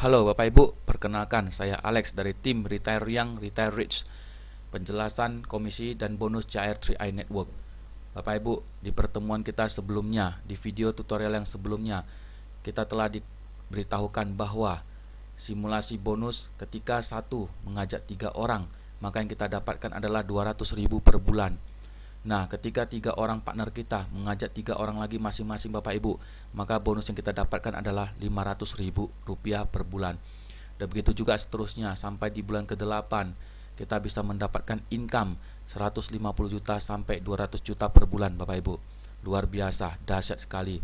Halo Bapak Ibu, perkenalkan saya Alex dari tim Retire Young, Retire Rich. Penjelasan komisi dan bonus CR 3i Network. Bapak Ibu, di pertemuan kita sebelumnya, di video tutorial yang sebelumnya, kita telah diberitahukan bahwa simulasi bonus ketika satu mengajak 3 orang, maka yang kita dapatkan adalah 200.000 per bulan. Nah, ketika 3 orang partner kita mengajak 3 orang lagi masing-masing Bapak Ibu, maka bonus yang kita dapatkan adalah 500.000 rupiah per bulan. Dan begitu juga seterusnya sampai di bulan ke-8 kita bisa mendapatkan income 150 juta sampai 200 juta per bulan Bapak Ibu. Luar biasa, dahsyat sekali.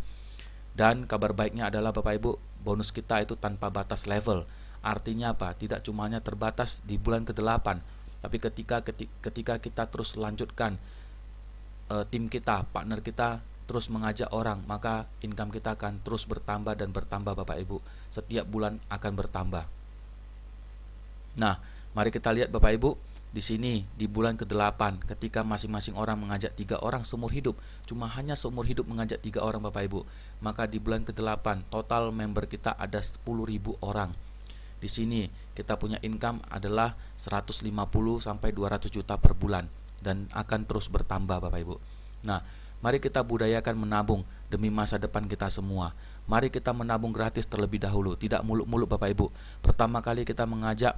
Dan kabar baiknya adalah Bapak Ibu, bonus kita itu tanpa batas level. Artinya apa? Tidak cuma hanya terbatas di bulan ke-8, tapi ketika kita terus lanjutkan, tim kita, partner kita terus mengajak orang, maka income kita akan terus bertambah dan bertambah Bapak Ibu. Setiap bulan akan bertambah. Nah, mari kita lihat Bapak Ibu, di sini di bulan ke-8 ketika masing-masing orang mengajak 3 orang seumur hidup, cuma hanya seumur hidup mengajak 3 orang Bapak Ibu, maka di bulan ke-8 total member kita ada 10.000 orang. Di sini kita punya income adalah 150 sampai 200 juta per bulan dan akan terus bertambah Bapak Ibu. Nah, mari kita budayakan menabung demi masa depan kita semua. Mari kita menabung gratis terlebih dahulu, tidak muluk-muluk Bapak Ibu. Pertama kali kita mengajak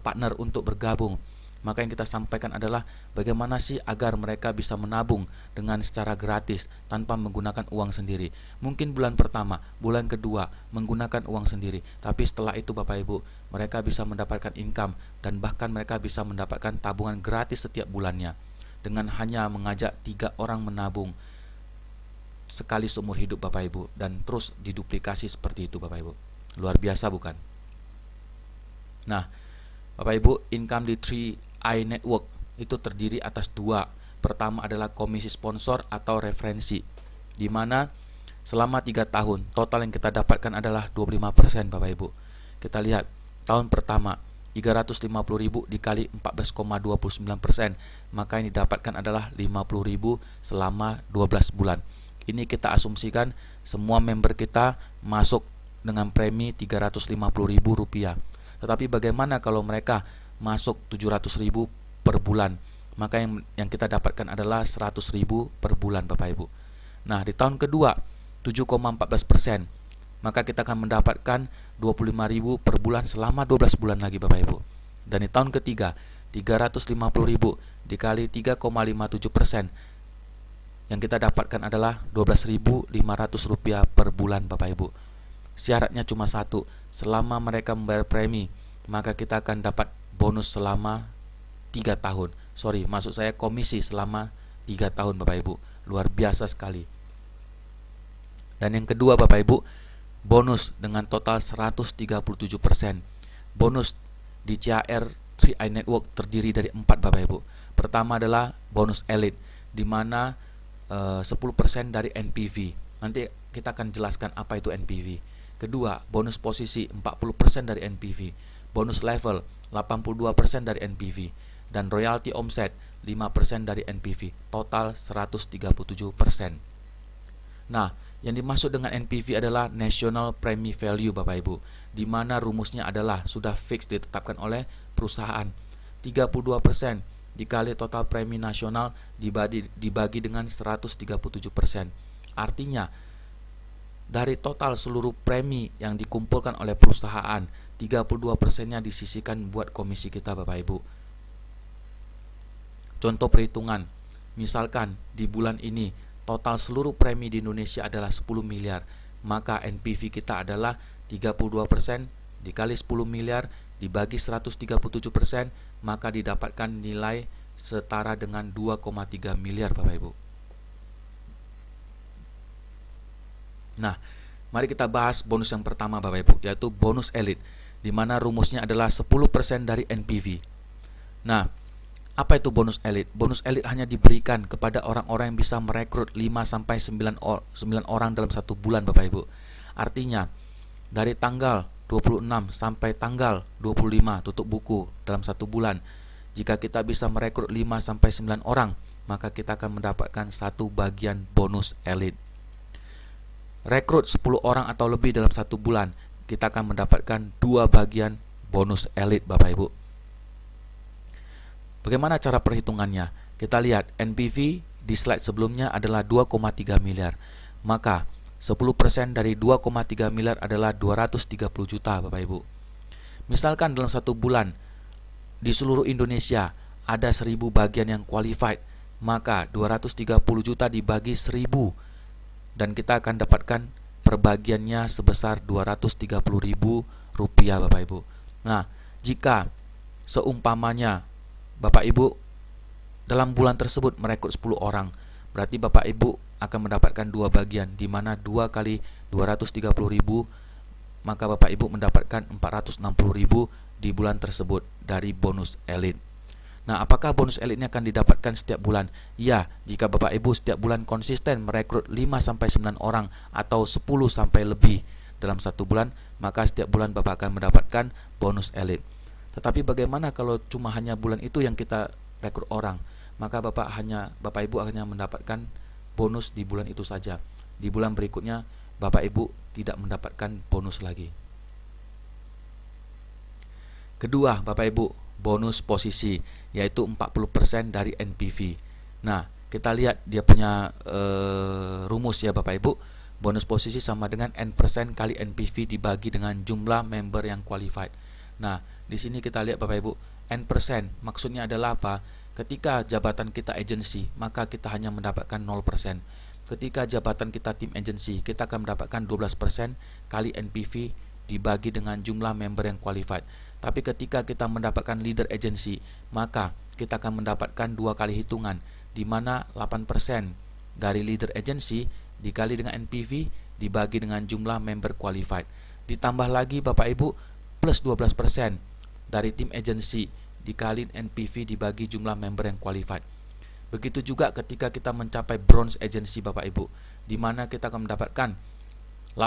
partner untuk bergabung, maka yang kita sampaikan adalah bagaimana sih agar mereka bisa menabung dengan secara gratis tanpa menggunakan uang sendiri. Mungkin bulan pertama, bulan kedua menggunakan uang sendiri, tapi setelah itu Bapak Ibu, mereka bisa mendapatkan income dan bahkan mereka bisa mendapatkan tabungan gratis setiap bulannya dengan hanya mengajak 3 orang menabung sekali seumur hidup Bapak Ibu, dan terus diduplikasi seperti itu Bapak Ibu. Luar biasa bukan? Nah, Bapak Ibu, income di 3i Network itu terdiri atas 2. Pertama adalah komisi sponsor atau referensi, di mana selama 3 tahun total yang kita dapatkan adalah 25% Bapak Ibu. Kita lihat tahun pertama 350.000 dikali 14,29%, maka yang didapatkan adalah 50.000 selama 12 bulan. Ini kita asumsikan semua member kita masuk dengan premi 350.000 rupiah. Tetapi bagaimana kalau mereka masuk 700.000 per bulan? Maka yang kita dapatkan adalah 100.000 per bulan Bapak Ibu. Nah, di tahun kedua 7,14%, maka kita akan mendapatkan 25.000 per bulan selama 12 bulan lagi Bapak Ibu. Dan di tahun ketiga 350.000 dikali 3,57%, yang kita dapatkan adalah 12.500 rupiah per bulan Bapak Ibu. Syaratnya cuma satu, selama mereka membayar premi, maka kita akan dapat bonus selama 3 tahun. Maksud saya komisi selama 3 tahun Bapak Ibu. Luar biasa sekali. Dan yang kedua Bapak Ibu, bonus dengan total 137%. Bonus di CR 3i Network terdiri dari 4 Bapak Ibu. Pertama adalah bonus elite, di mana 10% dari NPV. Nanti kita akan jelaskan apa itu NPV. Kedua, bonus posisi 40% dari NPV, bonus level 82% dari NPV, dan royalty omset 5% dari NPV, total 137%. Nah, yang dimaksud dengan NPV adalah National Premi Value Bapak Ibu, di mana rumusnya adalah sudah fix ditetapkan oleh perusahaan. 32% dikali total premi nasional dibagi dengan 137%. Artinya dari total seluruh premi yang dikumpulkan oleh perusahaan, 32%-nya disisihkan buat komisi kita Bapak Ibu. Contoh perhitungan, misalkan di bulan ini total seluruh premi di Indonesia adalah 10 miliar, maka NPV kita adalah 32% dikali 10 miliar dibagi 137%, maka didapatkan nilai setara dengan 2,3 miliar Bapak Ibu. Nah, mari kita bahas bonus yang pertama Bapak Ibu, yaitu bonus elite, di mana rumusnya adalah 10% dari NPV. Nah, apa itu bonus elite? Bonus elite hanya diberikan kepada orang-orang yang bisa merekrut 5-9 orang dalam 1 bulan Bapak Ibu. Artinya, dari tanggal 26 sampai tanggal 25 tutup buku dalam 1 bulan, jika kita bisa merekrut 5-9 orang, maka kita akan mendapatkan 1 bagian bonus elite. Rekrut 10 orang atau lebih dalam 1 bulan, kita akan mendapatkan 2 bagian bonus elite Bapak Ibu. Bagaimana cara perhitungannya? Kita lihat NPV di slide sebelumnya adalah 2,3 miliar. Maka 10% dari 2,3 miliar adalah 230 juta Bapak Ibu. Misalkan dalam satu bulan di seluruh Indonesia ada 1000 bagian yang qualified, maka 230 juta dibagi 1000 dan kita akan dapatkan perbagiannya sebesar 230.000 rupiah Bapak Ibu. Nah, jika seumpamanya Bapak Ibu dalam bulan tersebut merekrut 10 orang, berarti Bapak Ibu akan mendapatkan 2 bagian, di mana 2 kali 230.000, maka Bapak Ibu mendapatkan 460.000 di bulan tersebut dari bonus elite. Nah, apakah bonus elite ini akan didapatkan setiap bulan? Ya, jika Bapak Ibu setiap bulan konsisten merekrut 5-9 orang atau 10 sampai lebih dalam satu bulan, maka setiap bulan Bapak akan mendapatkan bonus elite. Tetapi bagaimana kalau cuma hanya bulan itu yang kita rekrut orang? Maka Bapak Ibu hanya mendapatkan bonus di bulan itu saja. Di bulan berikutnya Bapak Ibu tidak mendapatkan bonus lagi. Kedua, Bapak Ibu, bonus posisi, yaitu 40% dari NPV. Nah, kita lihat dia punya rumus ya Bapak Ibu. Bonus posisi sama dengan N% kali NPV dibagi dengan jumlah member yang qualified. Nah, di sini kita lihat Bapak Ibu, N%, maksudnya adalah apa? Ketika jabatan kita agency, maka kita hanya mendapatkan 0%. Ketika jabatan kita tim agency, kita akan mendapatkan 12% kali NPV dibagi dengan jumlah member yang qualified. Tapi ketika kita mendapatkan leader agency, maka kita akan mendapatkan 2 kali hitungan, di mana 8% dari leader agency dikali dengan NPV dibagi dengan jumlah member qualified. Ditambah lagi Bapak Ibu plus 12% dari tim agency dikali NPV dibagi jumlah member yang qualified. Begitu juga ketika kita mencapai bronze agency Bapak Ibu, di mana kita akan mendapatkan 8%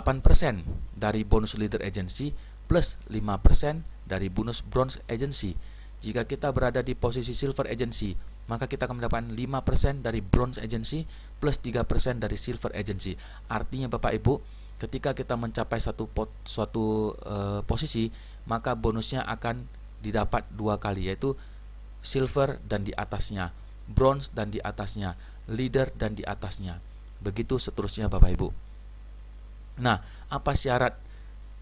dari bonus leader agency plus 5% dari bonus bronze agency. Jika kita berada di posisi silver agency, maka kita akan mendapatkan 5% dari bronze agency plus 3% dari silver agency. Artinya Bapak Ibu, ketika kita mencapai suatu posisi, maka bonusnya akan didapat 2 kali, yaitu silver dan di atasnya, bronze dan di atasnya, leader dan di atasnya. Begitu seterusnya Bapak Ibu. Nah, apa syarat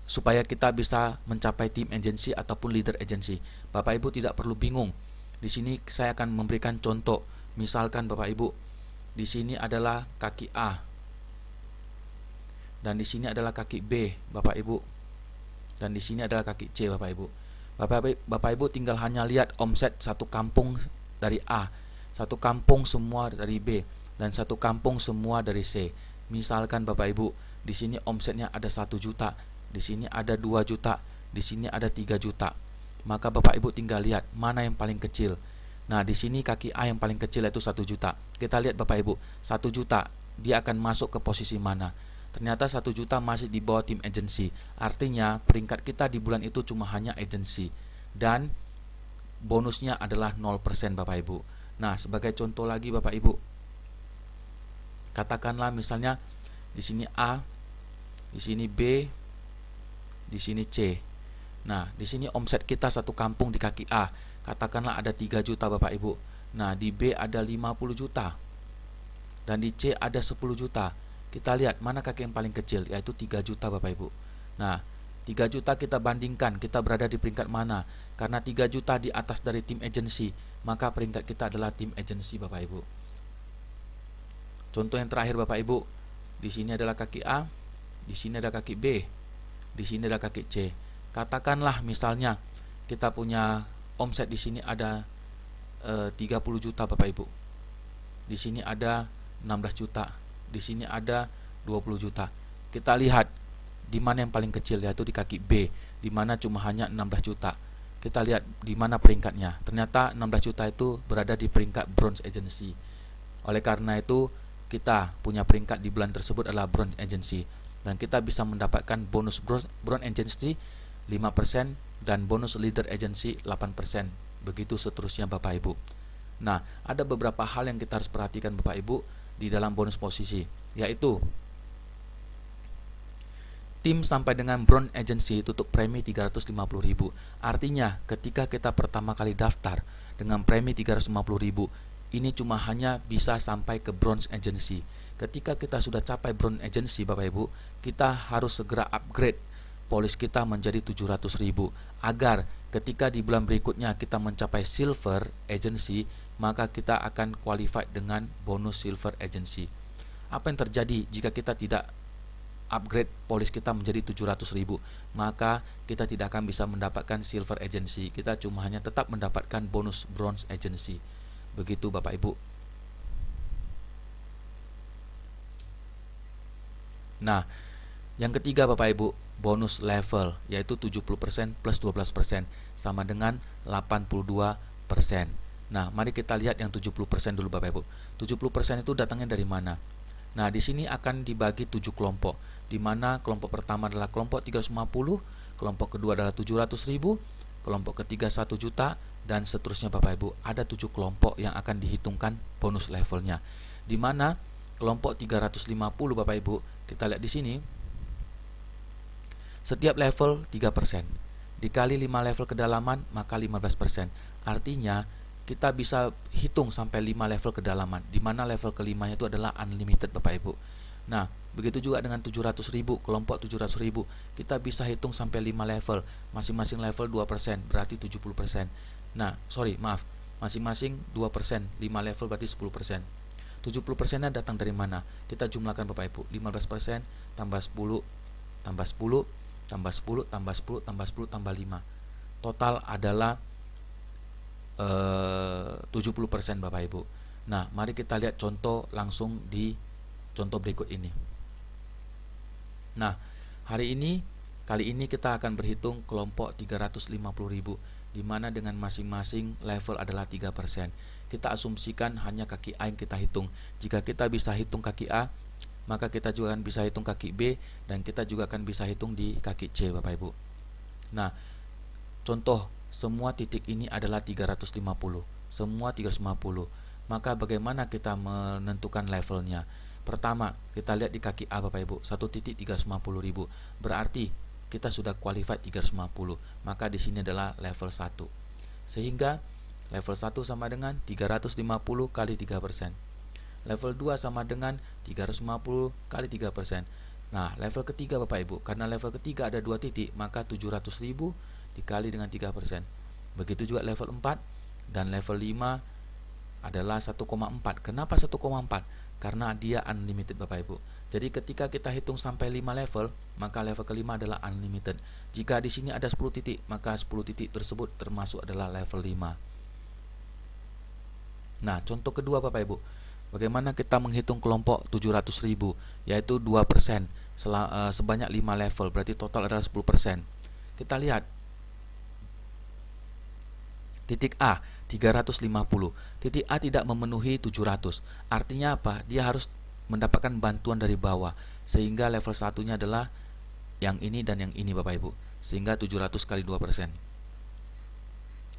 supaya kita bisa mencapai tim agency ataupun leader agency? Bapak Ibu tidak perlu bingung. Di sini saya akan memberikan contoh. Misalkan Bapak Ibu, di sini adalah kaki A dan di sini adalah kaki B, Bapak Ibu. Dan di sini adalah kaki C, Bapak Ibu. Bapak Ibu tinggal hanya lihat omset satu kampung dari A, satu kampung semua dari B, dan satu kampung semua dari C. Misalkan Bapak Ibu, di sini omsetnya ada 1 juta, di sini ada 2 juta, di sini ada 3 juta. Maka Bapak Ibu tinggal lihat mana yang paling kecil. Nah, di sini kaki A yang paling kecil yaitu 1 juta. Kita lihat Bapak Ibu, 1 juta dia akan masuk ke posisi mana? Ternyata 1 juta masih di bawah tim agency. Artinya peringkat kita di bulan itu cuma hanya agency, dan bonusnya adalah 0% Bapak Ibu. Nah, sebagai contoh lagi Bapak Ibu, katakanlah misalnya di sini A, di sini B, di sini C. Nah, di sini omset kita satu kampung di kaki A, katakanlah ada 3 juta Bapak Ibu. Nah, di B ada 50 juta dan di C ada 10 juta. Kita lihat mana kaki yang paling kecil, yaitu 3 juta Bapak Ibu. Nah, 3 juta kita bandingkan, kita berada di peringkat mana? Karena 3 juta di atas dari tim agency, maka peringkat kita adalah tim agency Bapak Ibu. Contoh yang terakhir Bapak Ibu, di sini adalah kaki A, di sini ada kaki B, di sini ada kaki C. Katakanlah misalnya kita punya omset di sini ada 30 juta Bapak Ibu. Di sini ada 16 juta. Di sini ada 20 juta. Kita lihat di mana yang paling kecil, yaitu di kaki B, di mana cuma hanya 16 juta. Kita lihat di mana peringkatnya. Ternyata 16 juta itu berada di peringkat bronze agency. Oleh karena itu, kita punya peringkat di bulan tersebut adalah bronze agency, dan kita bisa mendapatkan bonus bronze agency 5% dan bonus leader agency 8%. Begitu seterusnya Bapak Ibu. Nah, ada beberapa hal yang kita harus perhatikan Bapak Ibu di dalam bonus posisi, yaitu tim sampai dengan bronze agency tutup premi 350.000. Artinya ketika kita pertama kali daftar dengan premi 350.000, ini cuma hanya bisa sampai ke bronze agency. Ketika kita sudah capai bronze agency Bapak Ibu, kita harus segera upgrade polis kita menjadi 700.000 agar ketika di bulan berikutnya kita mencapai silver agency, maka kita akan qualified dengan bonus silver agency. Apa yang terjadi jika kita tidak upgrade polis kita menjadi 700.000? Maka kita tidak akan bisa mendapatkan silver agency, kita cuma hanya tetap mendapatkan bonus bronze agency. Begitu Bapak Ibu. Nah, yang ketiga Bapak Ibu, bonus level, yaitu 70% plus 12% sama dengan 82%. Nah, mari kita lihat yang 70% dulu Bapak Ibu. 70% itu datangnya dari mana? Nah, di sini akan dibagi 7 kelompok, di mana kelompok pertama adalah kelompok 350, kelompok kedua adalah 700.000, kelompok ketiga 1 juta, dan seterusnya Bapak Ibu. Ada 7 kelompok yang akan dihitungkan bonus levelnya, di mana kelompok 350 Bapak Ibu, kita lihat di sini, setiap level 3%, dikali 5 level kedalaman maka 15%. Artinya kita bisa hitung sampai 5 level kedalaman, di mana level kelimanya itu adalah unlimited Bapak Ibu. Nah, begitu juga dengan 700.000, kelompok 700.000, kita bisa hitung sampai 5 level, masing-masing level 2%, berarti 70%. Nah, masing-masing 2%, 5 level berarti 10%. 70%-nya datang dari mana? Kita jumlahkan Bapak Ibu, 15% tambah 10 tambah 10 tambah 10 tambah 10 tambah 10 tambah 5. Total adalah 70% Bapak Ibu. Nah, mari kita lihat contoh langsung di contoh berikut ini. Nah, kali ini kita akan berhitung kelompok 350.000, di mana dengan masing-masing level adalah 3%. Kita asumsikan hanya kaki A yang kita hitung. Jika kita bisa hitung kaki A, maka kita juga akan bisa hitung kaki B, dan kita juga akan bisa hitung di kaki C Bapak Ibu. Nah, contoh semua titik ini adalah 350, semua 350. Maka bagaimana kita menentukan levelnya? Pertama, kita lihat di kaki A Bapak Ibu, 1 titik 350.000. Berarti kita sudah qualified 350. Maka di sini adalah level 1. Sehingga level 1 sama dengan 350 kali 3%. Level 2 sama dengan 350 kali 3%. Nah, level ketiga Bapak Ibu, karena level ketiga ada 2 titik, maka 700.000 dikali dengan 3%. Begitu juga level 4 dan level 5 adalah 1,4. Kenapa 1,4? Karena dia unlimited Bapak Ibu. Jadi ketika kita hitung sampai 5 level, maka level kelima adalah unlimited. Jika di sini ada 10 titik, maka 10 titik tersebut termasuk adalah level 5. Nah, contoh kedua Bapak Ibu, bagaimana kita menghitung kelompok 700.000, yaitu 2% sebanyak 5 level, berarti total adalah 10%. Kita lihat titik A 350, titik A tidak memenuhi 700. Artinya apa? Dia harus mendapatkan bantuan dari bawah, sehingga level satunya adalah yang ini dan yang ini Bapak Ibu, sehingga 700 kali 2%.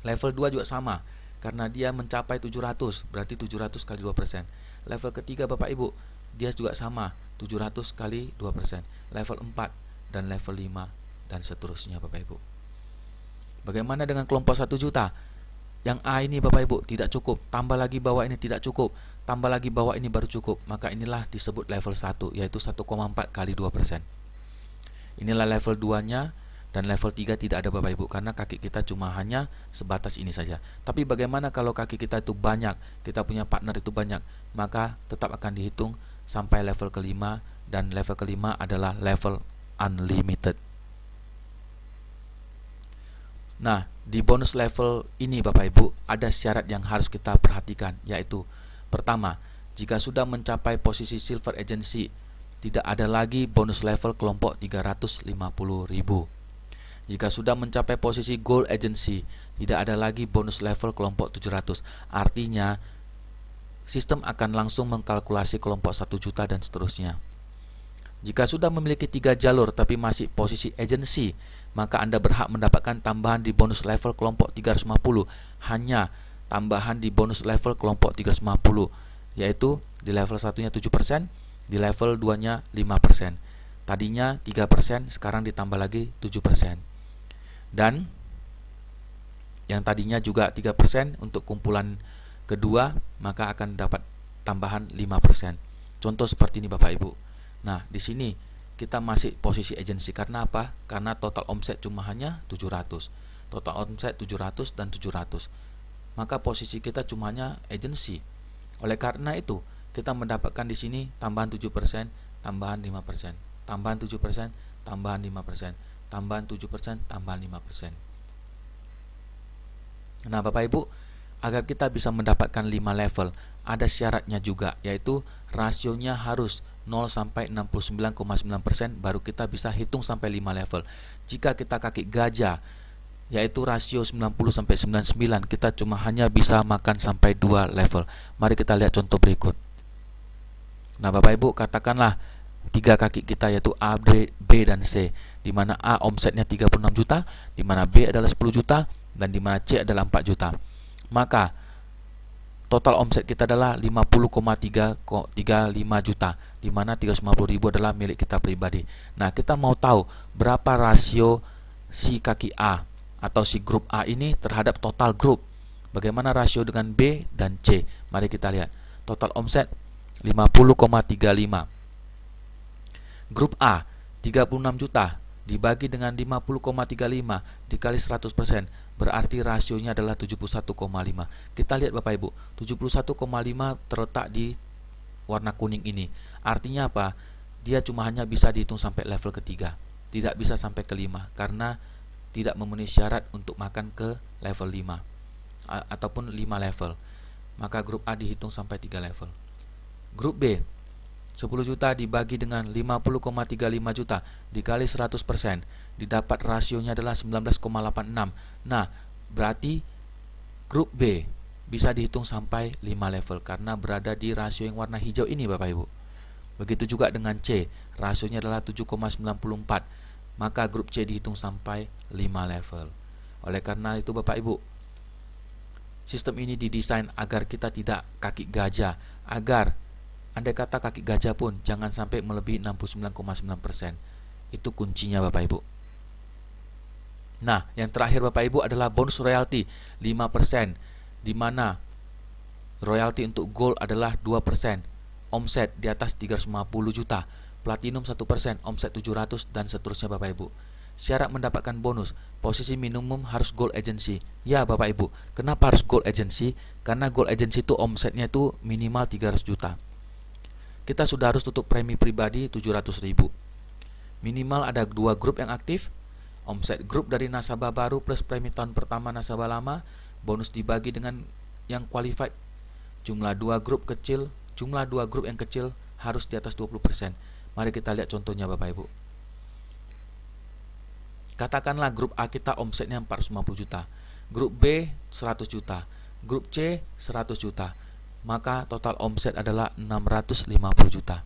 Level 2 juga sama, karena dia mencapai 700, berarti 700 kali 2%. Level ketiga Bapak Ibu, dia juga sama, 700 kali 2%. Level 4 dan level 5 dan seterusnya Bapak Ibu. Bagaimana dengan kelompok 1 juta? Yang A ini Bapak Ibu tidak cukup, tambah lagi bawah ini tidak cukup, tambah lagi bawah ini baru cukup. Maka inilah disebut level 1, yaitu 1,4 kali 2%. Inilah level 2-nya. Dan level 3 tidak ada Bapak Ibu, karena kaki kita cuma hanya sebatas ini saja. Tapi bagaimana kalau kaki kita itu banyak, kita punya partner itu banyak, maka tetap akan dihitung sampai level kelima, dan level kelima adalah level unlimited. Nah, di bonus level ini Bapak Ibu, ada syarat yang harus kita perhatikan, yaitu pertama, jika sudah mencapai posisi silver agency, tidak ada lagi bonus level kelompok 350.000. Jika sudah mencapai posisi gold agency, tidak ada lagi bonus level kelompok 700. Artinya, sistem akan langsung mengkalkulasi kelompok 1 juta dan seterusnya. Jika sudah memiliki 3 jalur tapi masih posisi agency, maka Anda berhak mendapatkan tambahan di bonus level kelompok 350. Hanya tambahan di bonus level kelompok 350, yaitu di level 1-nya 7%, di level 2-nya 5%. Tadinya 3%, sekarang ditambah lagi 7%. Dan yang tadinya juga 3% untuk kumpulan kedua, maka akan dapat tambahan 5%. Contoh seperti ini Bapak Ibu. Nah, di sini kita masih posisi agensi. Karena apa? Karena total omset cuma hanya 700. Total omset 700 dan 700. Maka posisi kita cuma hanya agensi. Oleh karena itu, kita mendapatkan di sini tambahan 7%, tambahan 5%, tambahan 7%, tambahan 5%, tambahan 7%, tambahan 5%. Nah, Bapak Ibu, agar kita bisa mendapatkan 5 level, ada syaratnya juga, yaitu rasionya harus 0 sampai 69,9%, baru kita bisa hitung sampai 5 level. Jika kita kaki gajah, yaitu rasio 90 sampai 99, kita cuma hanya bisa makan sampai 2 level. Mari kita lihat contoh berikut. Nah, Bapak Ibu, katakanlah 3 kaki kita yaitu A, B, dan C, di mana A omsetnya 36 juta, di mana B adalah 10 juta, dan di mana C adalah 4 juta. Maka total omset kita adalah 50,335 juta, di mana 350.000 adalah milik kita pribadi. Nah, kita mau tahu berapa rasio si kaki A atau si grup A ini terhadap total grup. Bagaimana rasio dengan B dan C? Mari kita lihat. Total omset 50,35. Grup A 36 juta dibagi dengan 50,35 dikali 100%, berarti rasionya adalah 71,5. Kita lihat Bapak Ibu, 71,5 terletak di warna kuning ini. Artinya apa? Dia cuma hanya bisa dihitung sampai level ketiga, tidak bisa sampai kelima, karena tidak memenuhi syarat untuk makan ke level 5 ataupun 5 level. Maka grup A dihitung sampai 3 level. Grup B 10 juta dibagi dengan 50,35 juta dikali 100%, didapat rasionya adalah 19,86. Nah, berarti grup B bisa dihitung sampai 5 level karena berada di rasio yang warna hijau ini Bapak Ibu. Begitu juga dengan C, rasionya adalah 7,94. Maka grup C dihitung sampai 5 level. Oleh karena itu Bapak Ibu, sistem ini didesain agar kita tidak kaki gajah, agar andai kata kaki gajah pun jangan sampai melebihi 69,9%. Itu kuncinya Bapak Ibu. Nah, yang terakhir Bapak Ibu adalah bonus royalti 5%, di mana royalti untuk gold adalah 2%, omset di atas 350 juta, platinum 1%, omset 700, dan seterusnya Bapak Ibu. Syarat mendapatkan bonus, posisi minimum harus gold agency. Ya Bapak Ibu, kenapa harus gold agency? Karena gold agency itu omsetnya itu minimal 300 juta. Kita sudah harus tutup premi pribadi 700.000. Minimal ada 2 grup yang aktif, omset grup dari nasabah baru plus premi tahun pertama nasabah lama, bonus dibagi dengan yang qualified. Jumlah 2 grup yang kecil harus di atas 20%. Mari kita lihat contohnya Bapak Ibu. Katakanlah grup A kita omsetnya 450 juta, grup B 100 juta, grup C 100 juta. Maka total omset adalah 650 juta.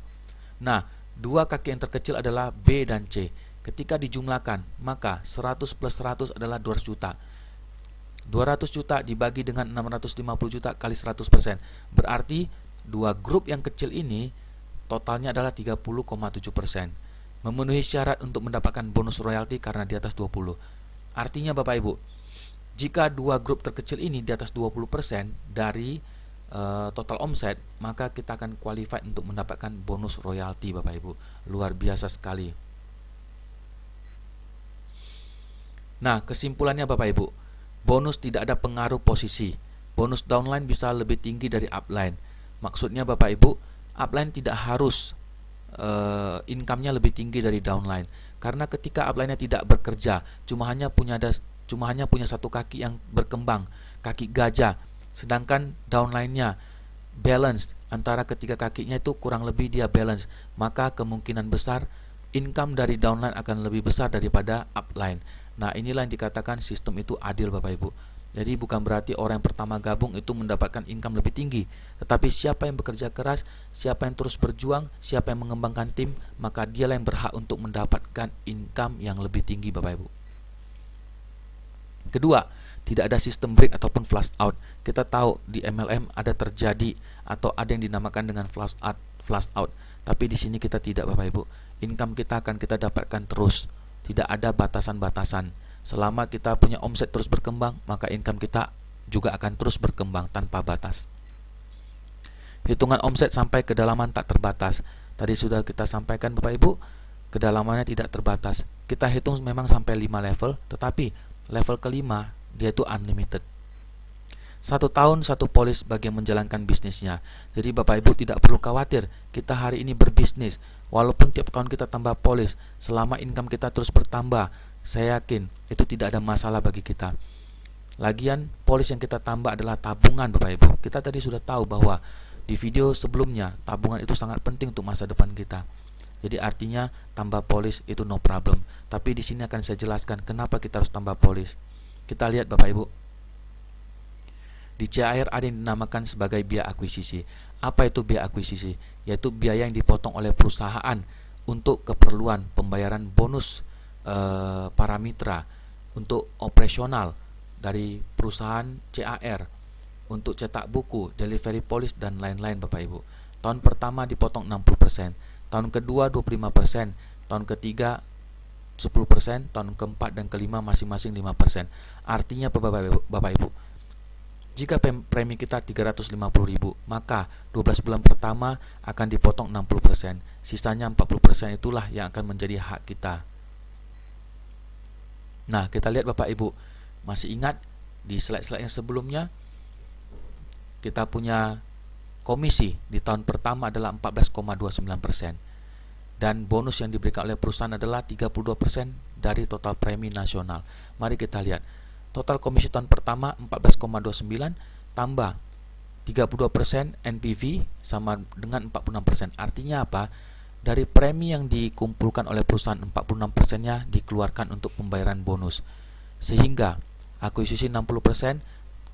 Nah, 2 kaki yang terkecil adalah B dan C. Ketika dijumlahkan, maka 100 plus 100 adalah 200 juta. 200 juta dibagi dengan 650 juta kali 100%. Berarti 2 grup yang kecil ini totalnya adalah 30,7%. Memenuhi syarat untuk mendapatkan bonus royalti karena di atas 20. Artinya Bapak Ibu, jika 2 grup terkecil ini di atas 20% dari total omset, maka kita akan qualified untuk mendapatkan bonus royalti Bapak Ibu. Luar biasa sekali. Nah, kesimpulannya Bapak Ibu, bonus tidak ada pengaruh posisi. Bonus downline bisa lebih tinggi dari upline. Maksudnya Bapak Ibu, upline tidak harus income-nya lebih tinggi dari downline. Karena ketika upline-nya tidak bekerja, cuma hanya punya 1 kaki yang berkembang, kaki gajah, sedangkan downline-nya balance antara ketiga kakinya itu kurang lebih dia balance, maka kemungkinan besar income dari downline akan lebih besar daripada upline. Nah, inilah yang dikatakan sistem itu adil Bapak Ibu. Jadi bukan berarti orang yang pertama gabung itu mendapatkan income lebih tinggi, tetapi siapa yang bekerja keras, siapa yang terus berjuang, siapa yang mengembangkan tim, maka dialah yang berhak untuk mendapatkan income yang lebih tinggi Bapak Ibu. Kedua, tidak ada sistem break ataupun flush out. Kita tahu di MLM ada terjadi atau ada yang dinamakan dengan flush out. Tapi di sini kita tidak Bapak Ibu. income kita akan kita dapatkan terus, tidak ada batasan-batasan. Selama kita punya omset terus berkembang, maka income kita juga akan terus berkembang tanpa batas. Hitungan omset sampai kedalaman tak terbatas. Tadi sudah kita sampaikan Bapak Ibu, kedalamannya tidak terbatas. Kita hitung memang sampai 5 level, tetapi level kelima dia itu unlimited. 1 tahun 1 polis bagi yang menjalankan bisnisnya. Jadi Bapak Ibu tidak perlu khawatir, kita hari ini berbisnis, walaupun tiap tahun kita tambah polis, selama income kita terus bertambah, saya yakin itu tidak ada masalah bagi kita. Lagian polis yang kita tambah adalah tabungan Bapak Ibu. Kita tadi sudah tahu bahwa di video sebelumnya tabungan itu sangat penting untuk masa depan kita. Jadi artinya tambah polis itu no problem. Tapi di sini akan saya jelaskan kenapa kita harus tambah polis. Kita lihat Bapak Ibu. Di CAR ada yang dinamakan sebagai biaya akuisisi. Apa itu biaya akuisisi? Yaitu biaya yang dipotong oleh perusahaan untuk keperluan pembayaran bonus para mitra untuk operasional dari perusahaan CAR, untuk cetak buku, delivery police, dan lain-lain Bapak Ibu. Tahun pertama dipotong 60%, tahun kedua 25%, tahun ketiga 10%, tahun keempat dan kelima masing-masing 5%. Artinya Bapak Ibu, jika premi kita 350.000, maka 12 bulan pertama akan dipotong 60%. Sisanya 40% itulah yang akan menjadi hak kita. Nah, kita lihat Bapak Ibu, masih ingat di slide-slide yang sebelumnya kita punya komisi di tahun pertama adalah 14,29%, dan bonus yang diberikan oleh perusahaan adalah 32% dari total premi nasional. Mari kita lihat total komisi tahun pertama 14,29 tambah 32% NPV sama dengan 46%. Artinya apa? Dari premi yang dikumpulkan oleh perusahaan, 46%-nya dikeluarkan untuk pembayaran bonus. Sehingga akuisisi 60%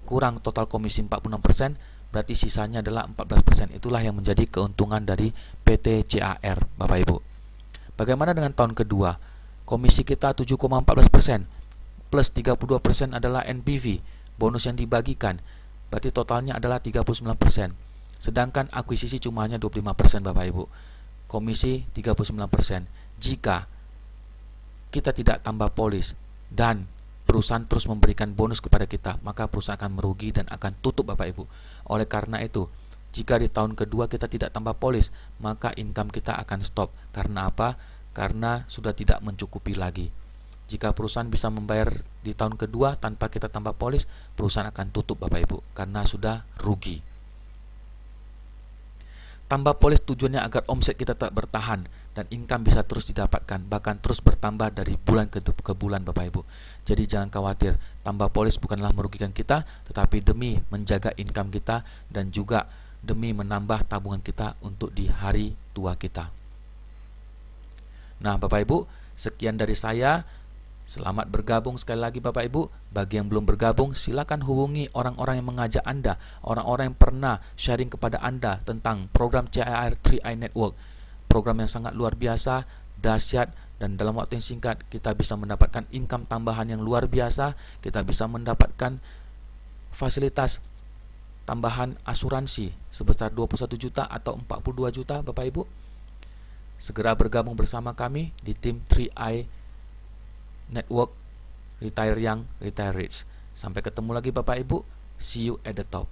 kurang total komisi 46%, berarti sisanya adalah 14%. Itulah yang menjadi keuntungan dari PT CAR Bapak Ibu. Bagaimana dengan tahun kedua? Komisi kita 7,14% plus 32% adalah NPV, bonus yang dibagikan. Berarti totalnya adalah 39%. Sedangkan akuisisi cuma hanya 25% Bapak Ibu. Komisi 39%. Jika kita tidak tambah polis dan perusahaan terus memberikan bonus kepada kita, maka perusahaan akan merugi dan akan tutup Bapak Ibu. Oleh karena itu, jika di tahun kedua kita tidak tambah polis, maka income kita akan stop. Karena apa? Karena sudah tidak mencukupi lagi. Jika perusahaan bisa membayar di tahun kedua tanpa kita tambah polis, perusahaan akan tutup Bapak Ibu, karena sudah rugi. Tambah polis tujuannya agar omset kita tetap bertahan dan income bisa terus didapatkan, bahkan terus bertambah dari bulan ke bulan Bapak Ibu. Jadi jangan khawatir, tambah polis bukanlah merugikan kita, tetapi demi menjaga income kita dan juga demi menambah tabungan kita untuk di hari tua kita. Nah Bapak Ibu, sekian dari saya. Selamat bergabung sekali lagi Bapak Ibu. Bagi yang belum bergabung, silakan hubungi orang-orang yang mengajak Anda, orang-orang yang pernah sharing kepada Anda tentang program CAR 3i Network. Program yang sangat luar biasa, dahsyat, dan dalam waktu yang singkat kita bisa mendapatkan income tambahan yang luar biasa. Kita bisa mendapatkan fasilitas tambahan asuransi sebesar 21 juta atau 42 juta Bapak Ibu. Segera bergabung bersama kami di tim 3i Network, Retire Young, Retire Rich. Sampai ketemu lagi Bapak Ibu. See you at the top.